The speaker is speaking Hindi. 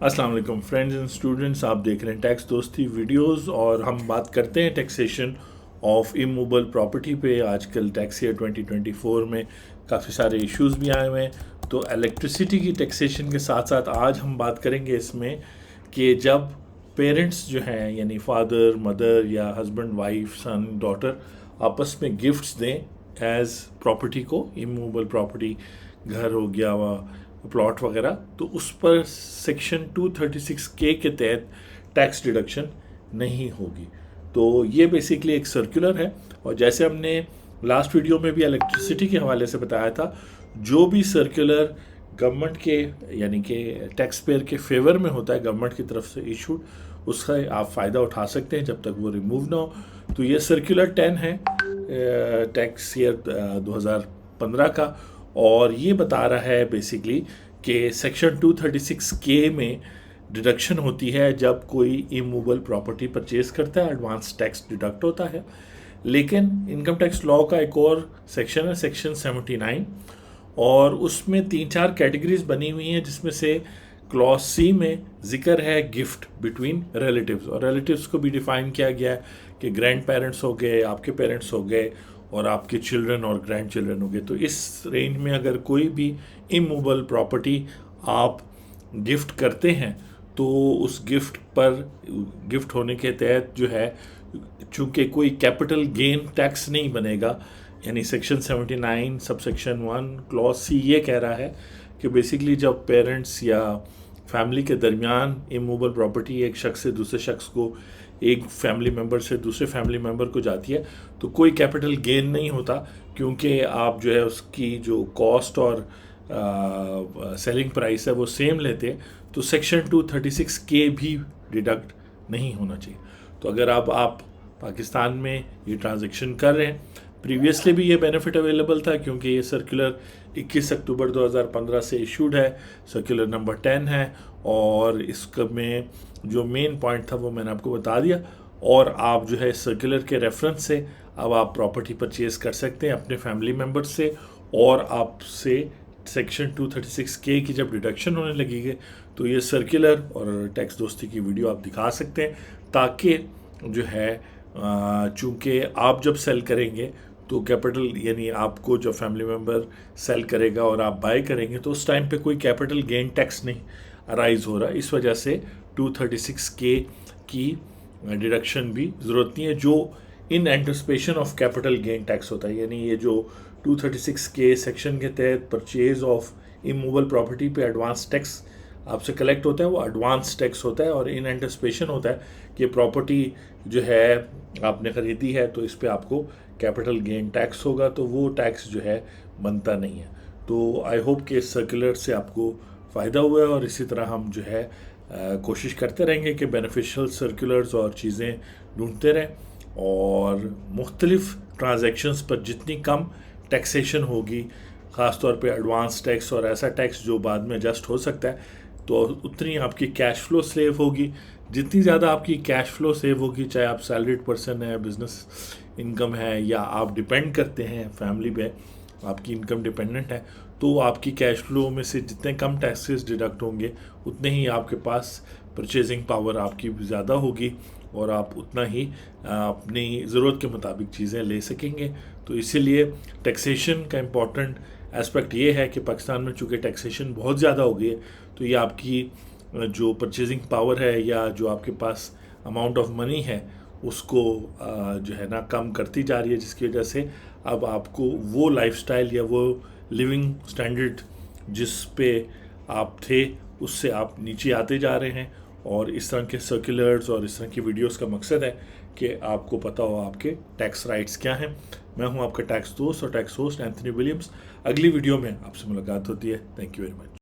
अस्सलाम वालेकुम फ्रेंड्स एंड स्टूडेंट्स, आप देख रहे हैं टैक्स दोस्ती वीडियोस और हम बात करते हैं टैक्सेशन ऑफ इमूवेबल प्रॉपर्टी पे। आजकल टैक्स ईयर 2024 में काफ़ी सारे इश्यूज भी आए हुए हैं। तो इलेक्ट्रिसिटी की टैक्सेशन के साथ साथ आज हम बात करेंगे इसमें कि जब पेरेंट्स जो हैं यानी फादर मदर या हस्बैंड वाइफ सन डॉटर आपस में गिफ्ट्स दें एज प्रॉपर्टी को, इमूवेबल प्रॉपर्टी घर हो गया प्लॉट वगैरह, तो उस पर सेक्शन 236 के तहत टैक्स डिडक्शन नहीं होगी। तो ये बेसिकली एक सर्कुलर है और जैसे हमने लास्ट वीडियो में भी इलेक्ट्रिसिटी के हवाले से बताया था, जो भी सर्कुलर गवर्नमेंट के यानी कि टैक्स पेयर के फेवर में होता है गवर्नमेंट की तरफ से इशूड, उसका आप फ़ायदा उठा सकते हैं जब तक वो रिमूव ना हो। तो ये सर्कुलर 10 है टैक्स ईयर 2015 का, और ये बता रहा है बेसिकली कि सेक्शन 236 में डिडक्शन होती है जब कोई इमूवेबल प्रॉपर्टी परचेज करता है, एडवांस टैक्स डिडक्ट होता है। लेकिन इनकम टैक्स लॉ का एक और सेक्शन है, सेक्शन 79, और उसमें 3-4 कैटेगरीज बनी हुई हैं, जिसमें से क्लॉज सी में जिक्र है गिफ्ट बिटवीन रिलेटिव्स, और रिलेटिव्स को भी डिफाइन किया गया है कि ग्रैंड पेरेंट्स हो गए, आपके पेरेंट्स हो गए और आपके चिल्ड्रन और ग्रैंड चिल्ड्रन हो गए। तो इस रेंज में अगर कोई भी इमूवेबल प्रॉपर्टी आप गिफ्ट करते हैं तो उस गिफ्ट पर गिफ्ट होने के तहत जो है, चूंकि कोई कैपिटल गेन टैक्स नहीं बनेगा, यानी section 79 sub section 1 clause C ये कह रहा है कि बेसिकली जब पेरेंट्स या फैमिली के दरमियान इमूवेबल प्रॉपर्टी एक शख्स से दूसरे शख्स को, एक फैमिली मेम्बर से दूसरे फैमिली मेम्बर को जाती है, तो कोई कैपिटल गेन नहीं होता, क्योंकि आप जो है उसकी जो कॉस्ट और सेलिंग प्राइस है वो सेम लेते हैं। तो सेक्शन 236 भी डिडक्ट नहीं होना चाहिए। तो अगर आप पाकिस्तान में ये ट्रांजैक्शन कर रहे हैं, प्रीवियसली भी ये बेनिफिट अवेलेबल था क्योंकि ये सर्कुलर 21 अक्टूबर 2015 से इशूड है, सर्कुलर नंबर 10 है, और इसमें जो मेन पॉइंट था वो मैंने आपको बता दिया। और आप जो है सर्कुलर के रेफरेंस से अब आप प्रॉपर्टी परचेज कर सकते हैं अपने फैमिली मेम्बर से, और आपसे सेक्शन 236 की जब डिडक्शन होने लगेगी तो ये सर्कुलर और टैक्स दोस्ती की वीडियो आप दिखा सकते हैं, ताकि जो है चूँकि आप जब सेल करेंगे तो कैपिटल यानी आपको जो फैमिली मेम्बर सेल करेगा और आप बाय करेंगे तो उस टाइम पे कोई कैपिटल गेन टैक्स नहीं अराइज हो रहा। इस वजह से 236 की डिडक्शन भी ज़रूरत नहीं है, जो in anticipation of capital gain tax होता है। यानी ये जो 236 सेक्शन के तहत परचेज ऑफ इमूवेबल प्रॉपर्टी पे एडवांस टैक्स आपसे कलेक्ट होता है, वो एडवांस टैक्स होता है, और इन एंटिसिपेशन होता है कि प्रॉपर्टी जो है आपने ख़रीदी है तो इस पर आपको कैपिटल गेन टैक्स होगा, तो वो टैक्स जो है बनता नहीं है। तो आई होप कि इस सर्कुलर से आपको फ़ायदा हुआ है, और इसी तरह हम जो है कोशिश करते रहेंगे कि बेनिफिशियल सर्कुलर्स और चीज़ें ढूंढते रहें, और मुख्तलिफ ट्रांजैक्शंस पर जितनी कम टैक्सेशन होगी, ख़ास तौर पे एडवांस टैक्स और ऐसा टैक्स जो बाद में एडजस्ट हो सकता है, तो उतनी आपकी कैश फ्लो सेव होगी। जितनी ज़्यादा आपकी कैश फ्लो सेव होगी, चाहे आप सैलरीड पर्सन है, बिजनेस इनकम है, या आप डिपेंड करते हैं फैमिली पे, आपकी इनकम डिपेंडेंट है, तो आपकी कैश फ्लो में से जितने कम टैक्सेस डिडक्ट होंगे उतने ही आपके पास परचेजिंग पावर आपकी ज़्यादा होगी, और आप उतना ही अपनी ज़रूरत के मुताबिक चीज़ें ले सकेंगे। तो इसीलिए टैक्सेशन का इम्पॉर्टेंट एस्पेक्ट ये है कि पाकिस्तान में चूँकि टैक्सेशन बहुत ज़्यादा हो गई है, तो ये आपकी जो परचेजिंग पावर है या जो आपके पास अमाउंट ऑफ मनी है उसको जो है ना कम करती जा रही है, जिसकी वजह से अब आपको वो लाइफस्टाइल या वो लिविंग स्टैंडर्ड जिस पे आप थे उससे आप नीचे आते जा रहे हैं। और इस तरह के सर्कुलर्स और इस तरह की वीडियोस का मकसद है कि आपको पता हो आपके टैक्स राइट्स क्या हैं। मैं हूं आपका टैक्स दोस्त और टैक्स होस्ट एंथनी विलियम्स। अगली वीडियो में आपसे मुलाकात होती है। Thank you very much.